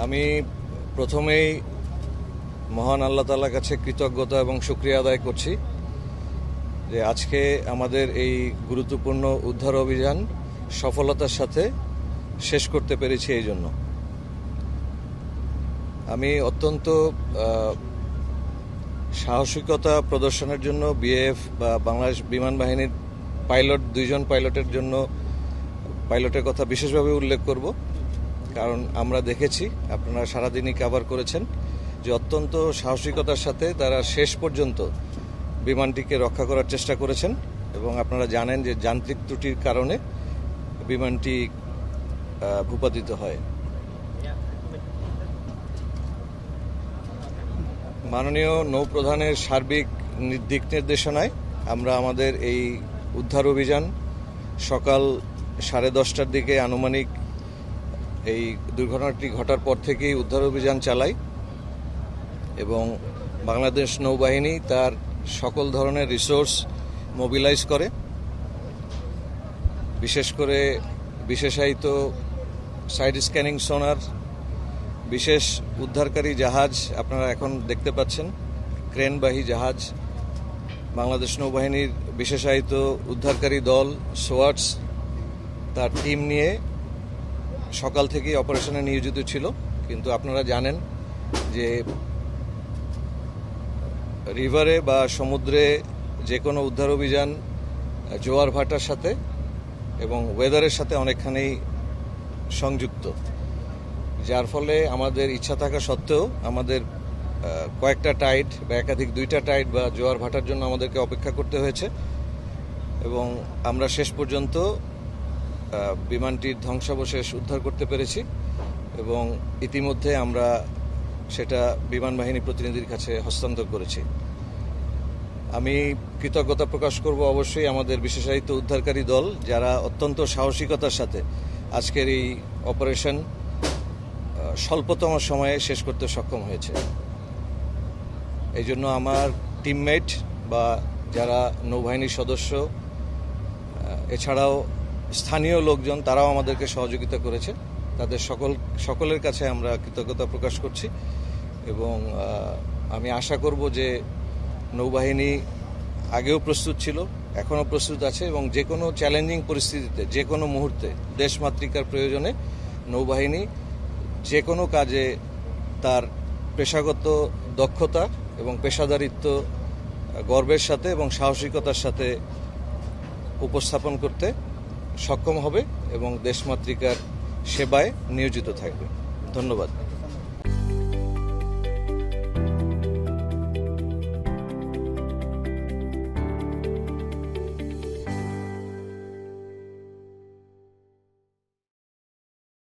আমি প্রথমেই মহান আল্লাহ তাআলার কাছে কৃতজ্ঞতা এবং শুকরিয়া আদায় করছি যে আজকে আমাদের এই গুরুত্বপূর্ণ উদ্ধার অভিযান সফলতার সাথে শেষ করতে পেরেছি। এই জন্য আমি অত্যন্ত সাহসিকতা প্রদর্শনের জন্য বিএএফ বা বাংলাদেশ বিমান বাহিনীর দুইজন পাইলটের কথা বিশেষভাবে উল্লেখ করব, কারণ আমরা দেখেছি আপনারা সারাদিনই কভার করেছেন যে অত্যন্ত সাহসিকতার সাথে তারা শেষ পর্যন্ত বিমানটিকে রক্ষা করার চেষ্টা করেছেন এবং আপনারা জানেন যে যান্ত্রিক ত্রুটির কারণে বিমানটি ভূপাতিত হয়। মাননীয় নৌপ্রধানের সার্বিক দিক নির্দেশনায় আমরা আমাদের এই উদ্ধার অভিযান সকাল 10:30টার দিকে আনুমানিক এই দুর্ঘটনাটি ঘটার পর থেকেই উদ্ধার অভিযান চালাই এবং বাংলাদেশ নৌবাহিনী তার সকল ধরনের রিসোর্স মোবিলাইজ করে, বিশেষ করে বিশেষায়িত সাইড স্ক্যানিং সোনার, বিশেষ উদ্ধারকারী জাহাজ আপনারা এখন দেখতে পাচ্ছেন, ক্রেনবাহী জাহাজ, বাংলাদেশ নৌবাহিনীর বিশেষায়িত উদ্ধারকারী দল সোয়ার্টস তার টিম নিয়ে সকাল থেকেই অপারেশনে নিয়োজিত ছিল। কিন্তু আপনারা জানেন যে রিভারে বা সমুদ্রে যে কোনো উদ্ধার অভিযান জোয়ার ভাটার সাথে এবং ওয়েদারের সাথে অনেকখানি সংযুক্ত, যার ফলে আমাদের ইচ্ছা থাকা সত্ত্বেও আমাদের কয়েকটা টাইড বা একাধিক 2টা টাইড বা জোয়ার ভাটার জন্য আমাদেরকে অপেক্ষা করতে হয়েছে এবং আমরা শেষ পর্যন্ত বিমানটির ধ্বংসাবশেষ উদ্ধার করতে পেরেছি এবং ইতিমধ্যে আমরা সেটা বিমান বাহিনী প্রতিনিধির কাছে হস্তান্তর করেছি। আমি কৃতজ্ঞতা প্রকাশ করব অবশ্যই আমাদের বিশেষায়িত উদ্ধারকারী দল, যারা অত্যন্ত সাহসিকতার সাথে আজকের এই অপারেশন স্বল্পতম সময়ে শেষ করতে সক্ষম হয়েছে। এই জন্য আমার টিমমেট বা যারা নৌবাহিনীর সদস্য এছাড়াও স্থানীয় লোকজন তারাও আমাদেরকে সহযোগিতা করেছে, তাদের সকলের কাছে আমরা কৃতজ্ঞতা প্রকাশ করছি এবং আমি আশা করব যে নৌবাহিনী আগেও প্রস্তুত ছিল, এখনও প্রস্তুত আছে এবং যে কোনো চ্যালেঞ্জিং পরিস্থিতিতে যে কোনো মুহূর্তে দেশমাতৃকার প্রয়োজনে নৌবাহিনী যে কোনো কাজে তার পেশাগত দক্ষতা এবং পেশাদারিত্ব গর্বের সাথে এবং সাহসিকতার সাথে উপস্থাপন করতে সক্ষম হবে এবং দেশমাতৃকার সেবায় নিয়োজিত থাকবে। ধন্যবাদ।